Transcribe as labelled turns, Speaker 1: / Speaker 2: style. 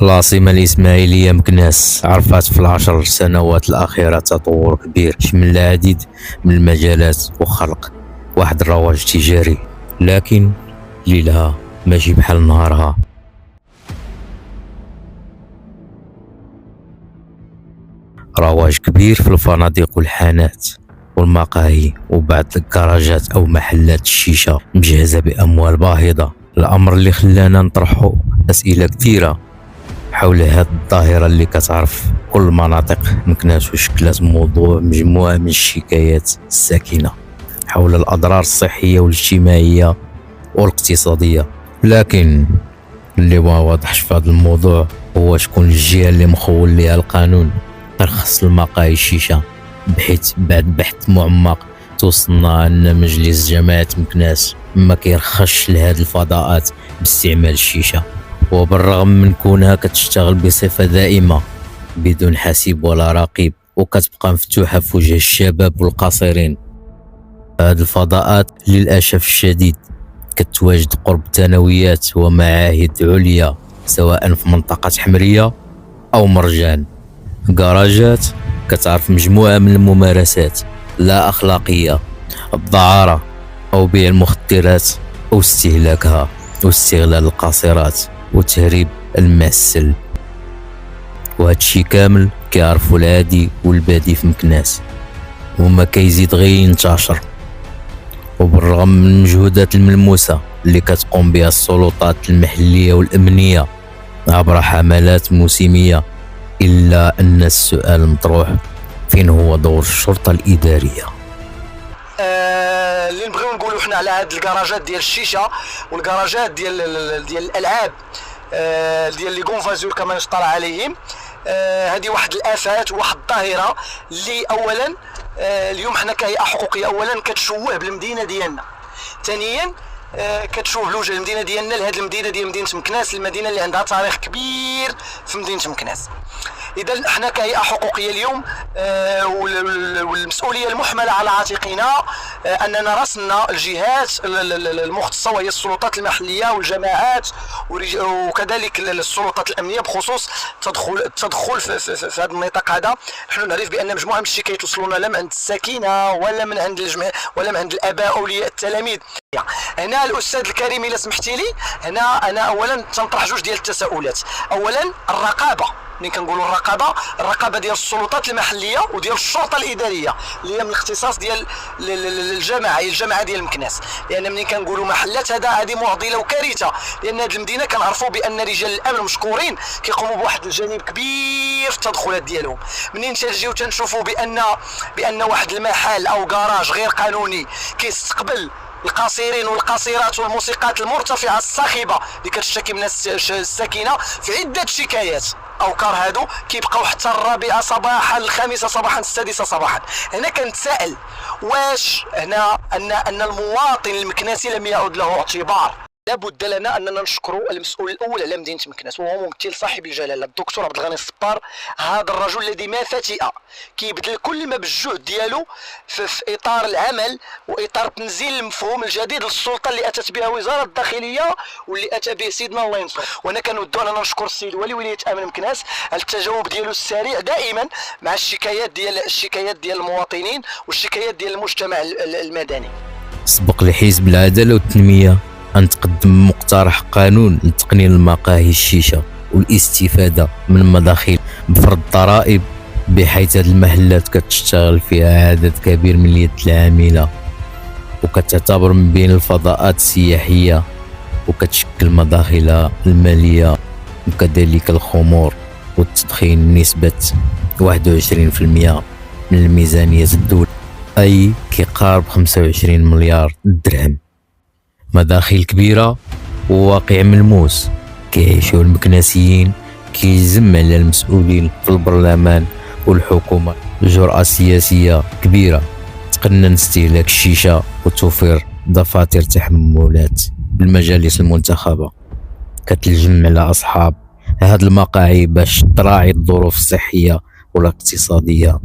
Speaker 1: العاصمة الإسماعيلية مكناس عرفت في العشر سنوات الأخيرة تطور كبير شمل العديد من المجالات وخلق واحد الرواج تجاري، لكن ليلها ماشي بحال نهارها. رواج كبير في الفنادق والحانات والمقاهي وبعض الكراجات أو محلات الشيشة مجهزة بأموال باهظة. الأمر اللي خلانا نطرحوا أسئلة كثيرة حول هذه الظاهرة اللي كتعرف كل مناطق مكناس، وشكلت موضوع مجموعة من الشكايات الساكنة حول الأضرار الصحية والاجتماعية والاقتصادية. لكن اللي ما واضحش في هذا الموضوع هو شكون الجهة اللي مخول لها القانون ترخص المقاهي الشيشة، بحيث بعد بحث معمق توصلنا أن مجلس جماعة مكناس ما كيرخصش لهذه الفضاءات باستعمال الشيشة، وبالرغم من كونها كتشتغل بصفة دائمة بدون حسيب ولا رقيب وكتبقى مفتوحة في وجه الشباب والقصيرين. هذه الفضاءات للأسف الشديد كتواجد قرب ثانويات ومعاهد عليا، سواء في منطقة حمرية أو مرجان. كراجات كتعرف مجموعة من الممارسات لا أخلاقية، الدعارة أو بيع المخدرات أو استهلاكها واستغلال القاصرات وتهريب المعسل، وهادشي كامل كيعرفوا العادي والبادي في مكناس وما كيزيد غير ينتشر. وبالرغم من المجهودات الملموسة اللي كتقوم بها السلطات المحلية والأمنية عبر حملات موسمية، إلا أن السؤال مطروح: فين هو دور الشرطة الإدارية؟
Speaker 2: اللي نبغيو نقولوا حنا على هاد الكراجات ديال الشيشه والكراجات ديال الالعاب ديال لي كونفازور كما يشطر عليهم، هذه واحد الافات وواحد الظاهره اللي اولا اليوم حنا كهيئه حقوقيه اولا كتشوه بالمدينه ديالنا، ثانيا كتشوه لوجه المدينه ديالنا لهاد المدينه ديال مدينه مكناس، المدينه اللي عندها تاريخ كبير في مدينه مكناس. اذا احنا كهيئه حقوقيه اليوم والمسؤوليه المحمله على عاتقنا اننا راسلنا الجهات المختصه وهي السلطات المحليه والجماعات وكذلك السلطات الامنيه بخصوص التدخل في هذا النطاق هذا. نحن نعرف بان مجموعه من الشكايات وصلونا لا من عند الساكنه ولا من عند الجميع ولا من عند الاباء اولياء التلاميذ. هنا الاستاذ الكريم الا سمحتي لي، هنا انا اولا تنطرح جوج ديال التساؤلات. اولا الرقابه، ملي كنقولوا الرقابه ديال السلطات المحليه وديال الشرطه الاداريه اللي هي من الاختصاص ديال الجماعه ديال مكناس، لان ملي كنقولوا محلات هذه معضله وكارثه، لان هذه المدينه كنعرفوا بان رجال الامن مشكورين كيقوموا بواحد الجانب كبير في التدخلات ديالهم. منين تنجيو تنشوفوا بان واحد المحل او كراج غير قانوني كيستقبل القاصرين والقاصرات والموسيقات المرتفعه الصاخبه اللي كتشتكي من الساكنه في عده شكايات اوكار هادو كيبقاو حتى الرابعه صباحا، الخامسه صباحا، السادسه صباحا. هنا كنتسائل واش هنا ان المواطن المكناسي لم يعد له اعتبار؟ لابد لنا اننا نشكروا المسؤول الاول على مدينه مكناس وهو ممثل صاحب الجلاله الدكتور عبد الغني الصبار، هذا الرجل الذي ما فتئ كيبذل كل ما بالجهد ديالو في اطار العمل واطار تنزيل المفهوم الجديد للسلطه اللي اتت بها وزاره الداخليه واللي اتى به سيدنا الله ينصر. وانا كنودوا اننا نشكر السيد ولي ولايه امن مكناس على التجاوب ديالو السريع دائما مع الشكايات ديال المواطنين والشكايات ديال المجتمع المدني.
Speaker 1: سبق لحزب العداله والتنميه أن تقدم مقترح قانون لتقنين المقاهي الشيشة والاستفادة من المداخيل بفرض ضرائب، بحيث هذه المحلات كتشتغل فيها عدد كبير من اليد العاملة وكتعتبر من بين الفضاءات السياحية وكتشكل مداخلها المالية وكذلك الخمور والتدخين نسبة 21% من الميزانية الدولة، أي كيقارب 25 مليار درهم. مداخل كبيرة وواقع ملموس كيعيشوا المكناسيين، كيلزم على المسؤولين في البرلمان والحكومة جرأة سياسية كبيرة تقنن استهلاك الشيشة وتوفير دفاتر تحملات بالمجالس المنتخبة كتلجم على أصحاب هاد المقاهي باش تراعي الظروف الصحية والاقتصادية